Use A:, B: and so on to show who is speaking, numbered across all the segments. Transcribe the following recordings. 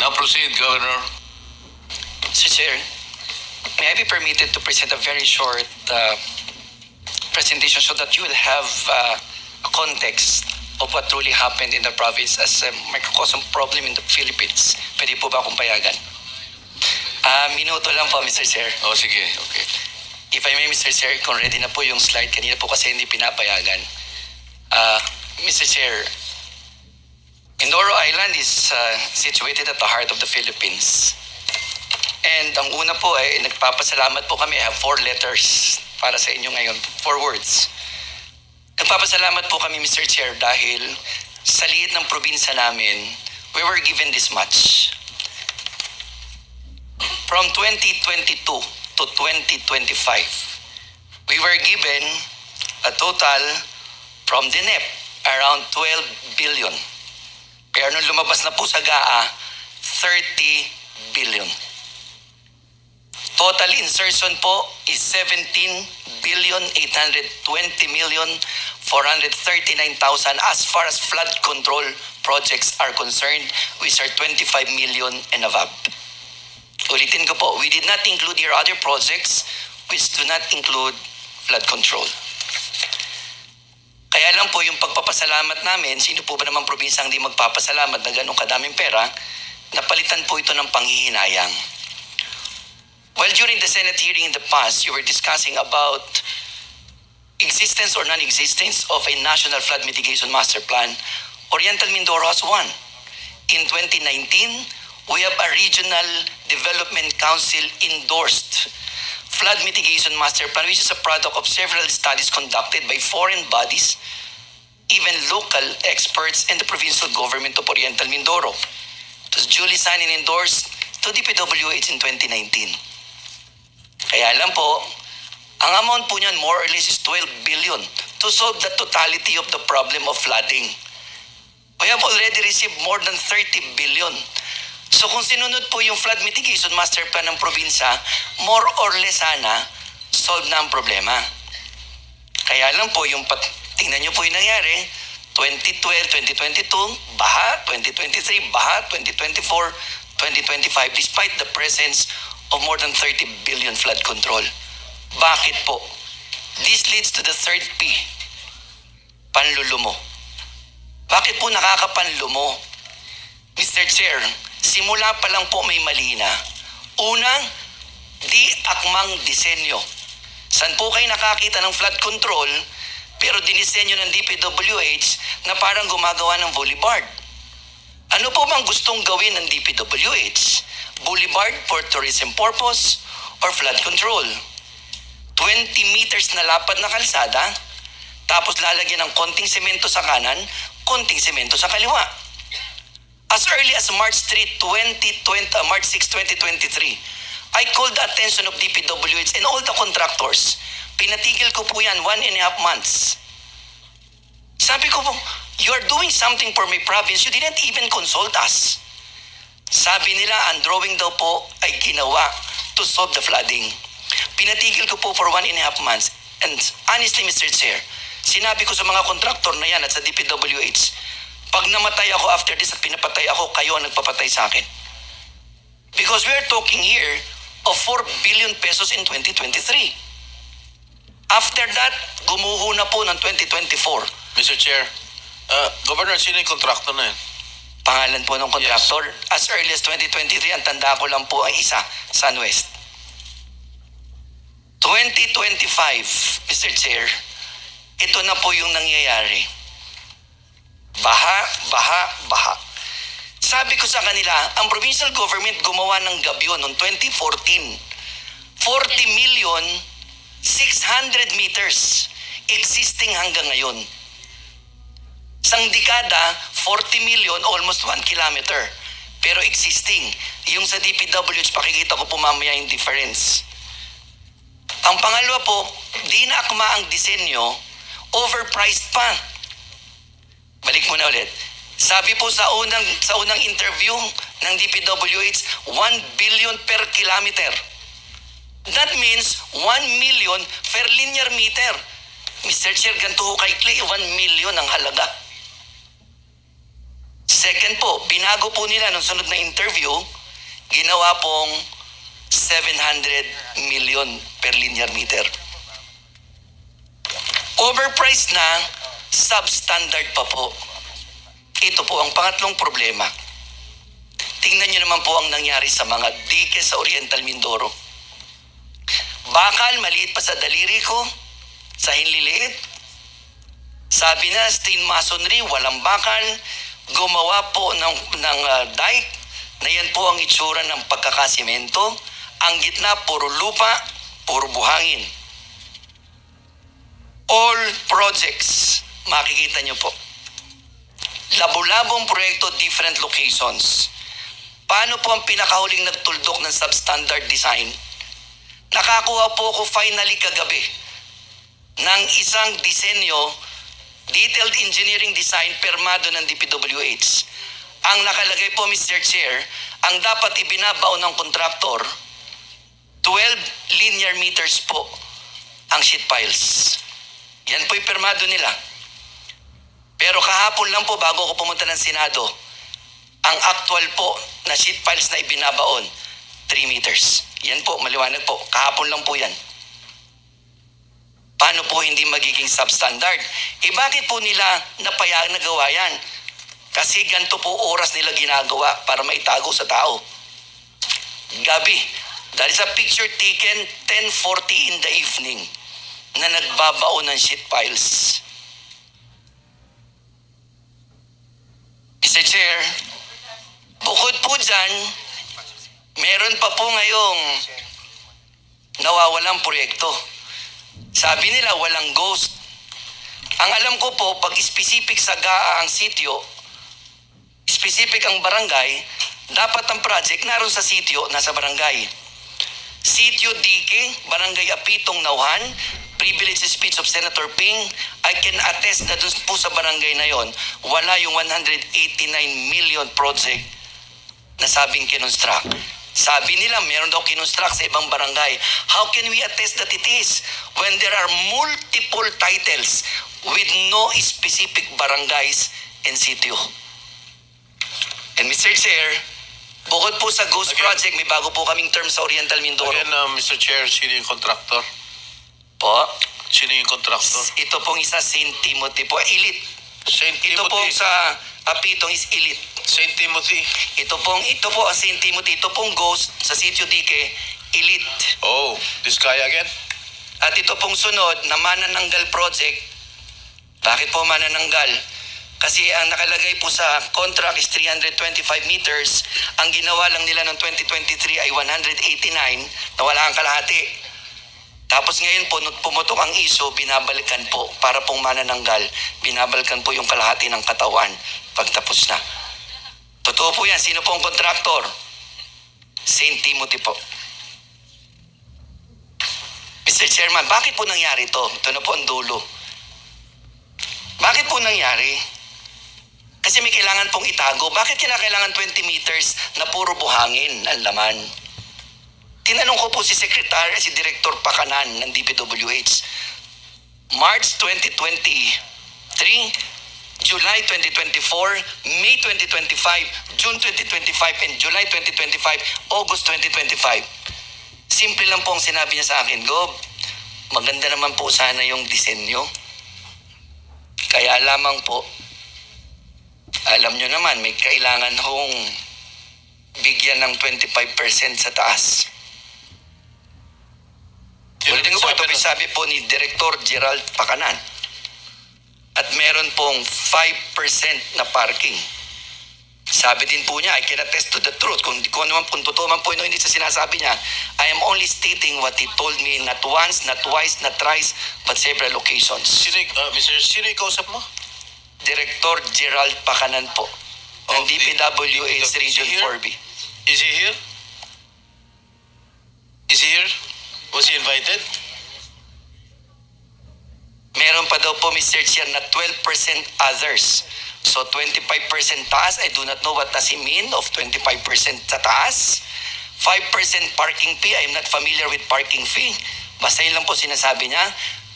A: Now proceed, Governor.
B: Mr. Chair, may I be permitted to present a very short presentation so that you will have a context of what truly happened in the province as a microcosm problem in the Philippines. Pwede po ba akong payagan? Minuto lang po, Mr. Chair.
A: Oh, sige. Okay.
B: If I may, Mr. Chair, kung ready na po yung slide, kanina po kasi hindi pinapayagan. Mr. Chair, Mindoro Island is situated at the heart of the Philippines. And ang una po ay nagpapasalamat po kami. I have 4 letters para sa inyo ngayon. 4 words. Nagpapasalamat po kami, Mr. Chair, dahil sa liit ng probinsya namin, we were given this much. From 2022 to 2025, we were given a total from DNEP around 12 billion. Kaya nung lumabas na po sa GAA, 30 billion. Total insertion po is 17,820,439,000 as far as flood control projects are concerned, which are 25 million and above. Ulitin ko po, we did not include your other projects which do not include flood control. Kaya lang po yung pagpapasalamat namin, sino po ba naman probinsyang di magpapasalamat na ganun kadaming pera, napalitan po ito ng panghihinayang. Well, during the Senate hearing in the past, you were discussing about existence or non-existence of a National Flood Mitigation Master Plan. Oriental Mindoro has one. In 2019, we have a Regional Development Council endorsed Flood Mitigation Master Plan, which is a product of several studies conducted by foreign bodies, even local experts, and the provincial government of Oriental Mindoro. It was duly signed and endorsed to DPWH in 2019. Kaya lang po, ang amount po niyan more or less is 12 billion to solve the totality of the problem of flooding. We have already received more than 30 billion. So kung sinunod po yung Flood Mitigation Master Plan ng probinsya, more or less sana, solve na ang problema. Kaya lang po, tingnan nyo po yung nangyari, 2012, 2022, baha, 2023, baha, 2024, 2025, despite the presence of more than 30 billion flood control. Bakit po? This leads to the third P, panlulumo. Bakit po nakakapanlumo? Mr. Chair, simula pa lang po may mali na. Unang, di akmang disenyo. Saan po kayo nakakita ng flood control, pero dinisenyo ng DPWH na parang gumagawa ng boulevard? Ano po bang gustong gawin ng DPWH? Boulevard for tourism purpose or flood control? 20 meters na lapad na kalsada, tapos lalagyan ng konting semento sa kanan, konting semento sa kaliwa. As early as March 6, 2023, I called the attention of DPWH and all the contractors. Pinatigil ko po yan 1.5 months. Sabi ko po, you are doing something for my province. You didn't even consult us. Sabi nila, ang drawing daw po ay ginawa to solve the flooding. Pinatigil ko po for 1.5 months. And honestly, Mr. Chair, sinabi ko sa mga contractor na yan at sa DPWH, pag namatay ako after this at pinapatay ako, kayo ang nagpapatay sa akin. Because we are talking here of 4 billion pesos in 2023. After that, gumuho na po ng 2024.
A: Mr. Chair, Governor, sino yung contractor na yan?
B: Pangalan po ng contractor. Yes. As early as 2023, ang tanda ko lang po ang isa, SunWest. 2025, Mr. Chair, ito na po yung nangyayari. Baha, baha, baha. Sabi ko sa kanila, ang provincial government gumawa ng gabyo noong 2014. 40 million, 600 meters existing hanggang ngayon. Isang dekada, 40 million, almost 1 kilometer. Pero existing. Yung sa DPWH, pakikita ko po mamaya yung difference. Ang pangalawa po, di na akma ang disenyo, overpriced pa. Balik muna ulit. Sabi po sa unang interview ng DPWH, 1 billion per kilometer. That means 1 million per linear meter. Mr. Chair, ganito ho kay Clay, 1 million ang halaga. Second po, binago po nila nung sunod na interview, ginawa pong 700 million per linear meter. Overpriced na, substandard pa po. Ito po ang pangatlong problema. Tingnan niyo naman po ang nangyari sa mga dike sa Oriental Mindoro. Bakal, maliit pa sa daliri ko, sa hinliliit. Sabi na, steel masonry, walang bakal. Gumawa po ng dike na yan po ang itsura ng pagkakasimento. Ang gitna, puro lupa, puro buhangin. All projects, makikita niyo po. Labo-labong proyekto, different locations. Paano po ang pinakahuling nagtuldok ng substandard design? Nakakuha po ako finally kagabi ng isang disenyo, detailed engineering design, permado ng DPWH. Ang nakalagay po, Mr. Chair, ang dapat ibinabao ng kontraktor, 12 linear meters po ang sheet piles. Yan po'y permado nila. Pero kahapon lang po, bago ako pumunta ng Senado, ang actual po na sheet piles na ibinabaon, 3 meters. Yan po, maliwanag po. Kahapon lang po yan. Paano po hindi magiging substandard? Bakit po nila nagawa yan? Kasi ganito po oras nila ginagawa para maitago sa tao. Gabi, that is a picture taken 10:40 in the evening na nagbabao ng sheet piles. Mr. Chair, bukod po dyan, meron pa po ngayong nawawalang proyekto. Sabi nila walang ghost. Ang alam ko po, pag specific sa GAA ang sitio, specific ang barangay, dapat ang project naroon sa sitio, nasa barangay. Sitio Dike, Barangay Apitong Nauhan, privilege speech of Senator Ping, I can attest na dun po sa barangay na yon, wala yung 189 million project na sabing kinonstruct. Sabi nila, meron daw kinonstruct sa ibang barangay. How can we attest that it is when there are multiple titles with no specific barangays and sitio? And Mr. Chair, bukod po sa Ghost
A: Again.
B: Project, may bago po kaming term sa Oriental Mindoro.
A: Again, Mr. Chair, sino yung contractor?
B: Po,
A: Sino yung contractor?
B: ito pong isa St. Timothy po, elite.
A: St.
B: Ito pong
A: Timothy.
B: sa Apitong is elite.
A: St. Timothy.
B: Ito po ang St. Timothy, ito pong Ghost sa Sitio Dike, elite.
A: Oh, this guy again?
B: At ito pong sunod na Manananggal Project. Bakit po Manananggal? Kasi ang nakalagay po sa contract is 325 meters. Ang ginawa lang nila noong 2023 ay 189 na wala ang kalahati. Tapos ngayon po, nung pumutok ang ISO, binabalikan po para pong manananggal. Binabalikan po yung kalahati ng katawan pagtapos na. Totoo po yan. Sino po ang kontraktor? St. Timothy po. Mr. Chairman, bakit po nangyari to? Ito na po ang dulo. Bakit po nangyari? Kasi may kailangan pong itago. Bakit kinakailangan 20 meters na puro buhangin ang laman? Tinanong ko po si Secretary, si Director Pakanan ng DPWH. March 2023, July 2024, May 2025, June 2025, and July 2025, August 2025. Simple lang po ang sinabi niya sa akin, Gob, maganda naman po sana yung disenyo. Kaya lamang po, alam nyo naman, may kailangan hong bigyan ng 25% sa taas. Ulitin ko po, ito sabi po ni Director Gerald Pakanan. At meron pong 5% na parking. Sabi din po niya, I can attest to the truth. Kung totoo man po hindi sa sinasabi niya, I am only stating what he told me not once, not twice, not thrice, but several occasions.
A: Sino yung kausap mo?
B: Director Gerald Pakanan po ng
A: Of
B: DPWH
A: the-
B: Region
A: here?
B: 4B.
A: Is he here? Is he here? Was he invited?
B: Meron pa daw po, Mr. Chair, na 12% others. So 25% taas, I do not know what does he mean of 25% sa taas. 5% parking fee, I am not familiar with parking fee. Basta yun lang po sinasabi niya.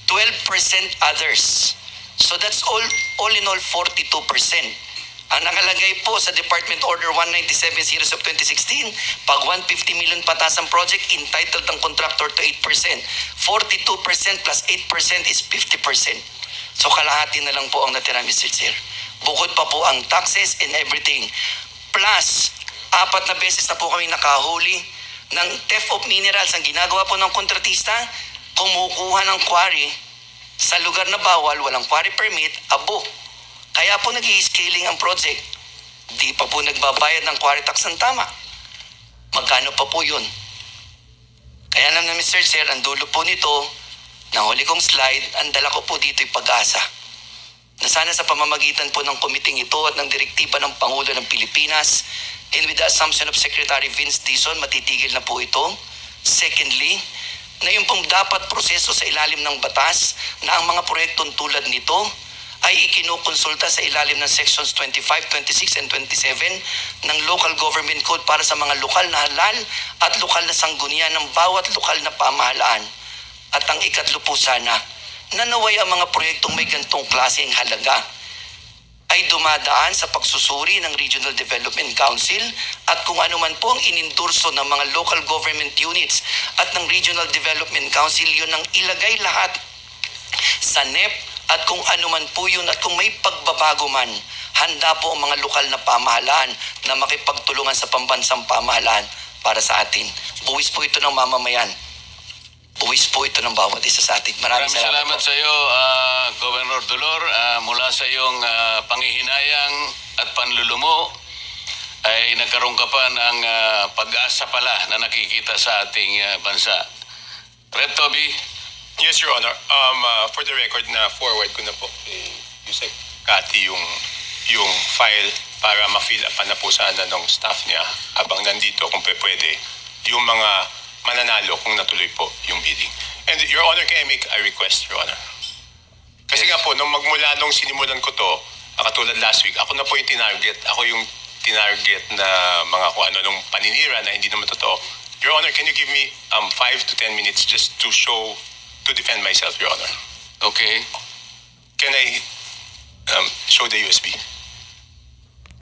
B: 12% others. So that's all in all 42%. Ang nakalagay po sa Department Order 197 series of 2016, pag 150 million patas ang project, entitled ang contractor to 8%. 42% plus 8% is 50%. So kalahati na lang po ang natira, Mr. Chair. Bukod pa po ang taxes and everything. Plus, 4 na beses na po kami nakahuli ng theft of minerals. Ang ginagawa po ng kontratista, kumukuha ng quarry sa lugar na bawal, walang quarry permit, abo. Kaya po nag-i-scaling ang project. Di pa po nagbabayad ng quarry tax ng tama. Magkano pa po yun? Kaya lang na Mr. Chair, ang dulo po nito, ng huli kong slide, ang dala ko po dito'y pag-asa. Na sana sa pamamagitan po ng komiting ito at ng direktiba ng Pangulo ng Pilipinas, and with the assumption of Secretary Vince Dizon, matitigil na po ito. Secondly, na yung pong dapat proseso sa ilalim ng batas na ang mga proyektong tulad nito ay ikinukonsulta sa ilalim ng Sections 25, 26, and 27 ng Local Government Code para sa mga lokal na halal at lokal na sanggunian ng bawat lokal na pamahalaan. At ang ikatlo po sana, na naway ang mga proyektong may gantong klaseng halaga ay dumadaan sa pagsusuri ng Regional Development Council at kung ano man po ang inindurso ng mga local government units at ng Regional Development Council, yun ang ilagay lahat sa NEP at kung ano man po yun at kung may pagbabago man, handa po ang mga lokal na pamahalaan na makipagtulungan sa pambansang pamahalaan para sa atin. Buwis po ito ng mamamayan. Buwis po ito ng bawat isa sa atin. Maraming salamat po.
C: Sa iyo, Governor Dolor. Mula sa iyong panghihinayang at panlulumo, ay nagkaroon ka pa ng pag-asa pala na nakikita sa ating bansa. Red Toby.
D: Yes, Your Honor. For the record na forward ko na po kay Yusek Cathy yung file para ma-fill up na po sana ng staff niya habang nandito kung pwede yung mga mananalo kung natuloy po yung bidding. And Your Honor, can I make a request, Your Honor? Kasi nga po, magmula nung sinimulan ko to, katulad last week, ako na po yung tinarget. Ako yung tinarget na mga kung ano nung paninira na hindi naman totoo. Your Honor, can you give me 5 to 10 minutes just to defend myself, Your Honor?
C: Okay.
D: Can I show the USB?